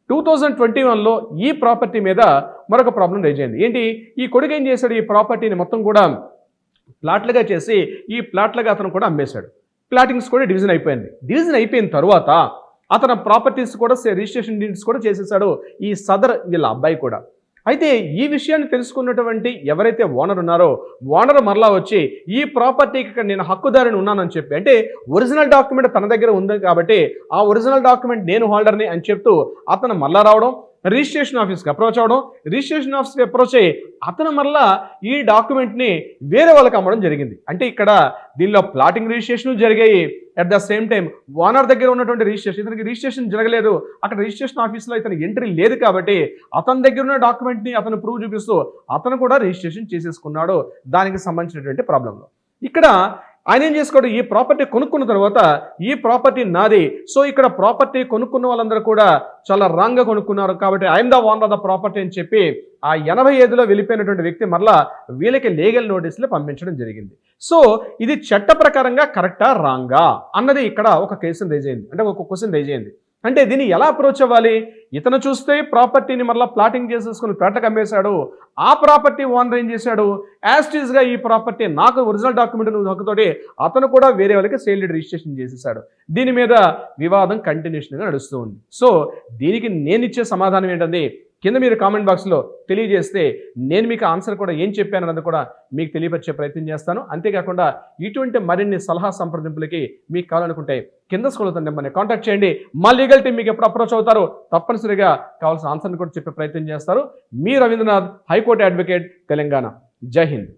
2021లో ఈ ప్రాపర్టీ మీద మరొక ప్రాబ్లం రైజ్ అయింది. ఏంటి, ఈ కొడుకు ఏం చేశాడు, ఈ ప్రాపర్టీని మొత్తం కూడా ప్లాట్లుగా చేసి ఈ ప్లాట్లుగా అతను కూడా అమ్మేశాడు. ప్లాటింగ్స్ కూడా డివిజన్ అయిపోయింది. డివిజన్ అయిపోయిన తర్వాత అతను ప్రాపర్టీస్ కూడా రిజిస్ట్రేషన్ డీడ్స్ కూడా చేసేసాడు ఈ సదర్ వీళ్ళ అబ్బాయి కూడా. అయితే ఈ విషయాన్ని తెలుసుకున్నటువంటి ఎవరైతే ఓనర్ ఉన్నారో ఓనర్ మరలా వచ్చి ఈ ప్రాపర్టీకి నేను హక్కుదారిని ఉన్నానని చెప్పి, అంటే ఒరిజినల్ డాక్యుమెంట్ తన దగ్గర ఉంది కాబట్టి ఆ ఒరిజినల్ డాక్యుమెంట్ నేను హోల్డర్ని అని చెప్తూ అతను మరలా రావడం, రిజిస్ట్రేషన్ ఆఫీస్కి అప్రోచ్ అవడం, రిజిస్ట్రేషన్ ఆఫీస్కి అప్రోచ్ అయ్యి అతను మరలా ఈ డాక్యుమెంట్ని వేరే వాళ్ళకి అమ్మడం జరిగింది. అంటే ఇక్కడ దీనిలో ప్లాటింగ్ రిజిస్ట్రేషన్ జరిగాయి. At the same time owner దగ్గర ఉన్నటువంటి రిజిస్ట్రేషన్, ఇతనికి రిజిస్ట్రేషన్ జరగలేదు, అక్కడ రిజిస్ట్రేషన్ ఆఫీస్లో ఇతను ఎంట్రీ లేదు కాబట్టి అతని దగ్గర ఉన్న డాక్యుమెంట్ని అతను ప్రూవ్ చూపిస్తూ అతను కూడా రిజిస్ట్రేషన్ చేసేసుకున్నాడు దానికి సంబంధించినటువంటి ప్రాబ్లంలో. ఇక్కడ ఆయన ఏం చేసుకోడు, ఈ ప్రాపర్టీ కొనుక్కున్న తర్వాత ఈ ప్రాపర్టీ నాది, సో ఇక్కడ ప్రాపర్టీ కొనుక్కున్న వాళ్ళందరూ కూడా చాలా రాంగ్గా కొనుక్కున్నారు కాబట్టి I'm the owner of the property అని చెప్పి ఆ 85లో వెళ్ళిపోయినటువంటి వ్యక్తి మరలా వీళ్ళకి లీగల్ నోటీసులు పంపించడం జరిగింది. సో ఇది చట్ట ప్రకారంగా కరెక్టా రాంగా అన్నది ఇక్కడ ఒక కేసును రైజ్ అయింది, అంటే ఒక క్వశ్చన్ రైజ్ అయింది. అంటే దీన్ని ఎలా అప్రోచ్ అవ్వాలి? ఇతను చూస్తే ప్రాపర్టీని మరలా ప్లాటింగ్ చేసేసుకుని ప్లాట్కి అమ్మేశాడు. ఆ ప్రాపర్టీ ఓనర్ ఏం చేశాడు, యాస్టీస్గా ఈ ప్రాపర్టీ నాకు ఒరిజినల్ డాక్యుమెంట్ హక్కుతోటి అతను కూడా వేరే వాళ్ళకి సేల్ డీడ్ రిజిస్ట్రేషన్ చేసేసాడు. దీని మీద వివాదం కంటిన్యూషన్గా నడుస్తూ ఉంది. సో దీనికి నేను ఇచ్చే సమాధానం ఏంటంటే కింద మీరు కామెంట్ బాక్స్లో తెలియజేస్తే నేను మీకు ఆన్సర్ కూడా ఏం చెప్పాను అన్నది కూడా మీకు తెలియపరిచే ప్రయత్నం చేస్తాను. అంతేకాకుండా ఇటువంటి మరిన్ని సలహా సంప్రదింపులకి మీకు కావాలనుకుంటే కింద స్కూల్ నెంబర్ని కాంటాక్ట్ చేయండి. మా లీగల్ టీం మీకు ఎప్పుడు అప్రోచ్ అవుతారో తప్పనిసరిగా కావాల్సిన ఆన్సర్ని కూడా చెప్పే ప్రయత్నం చేస్తారు. మీ రవీంద్రనాథ్, హైకోర్టు అడ్వకేట్, తెలంగాణ. జై హింద్.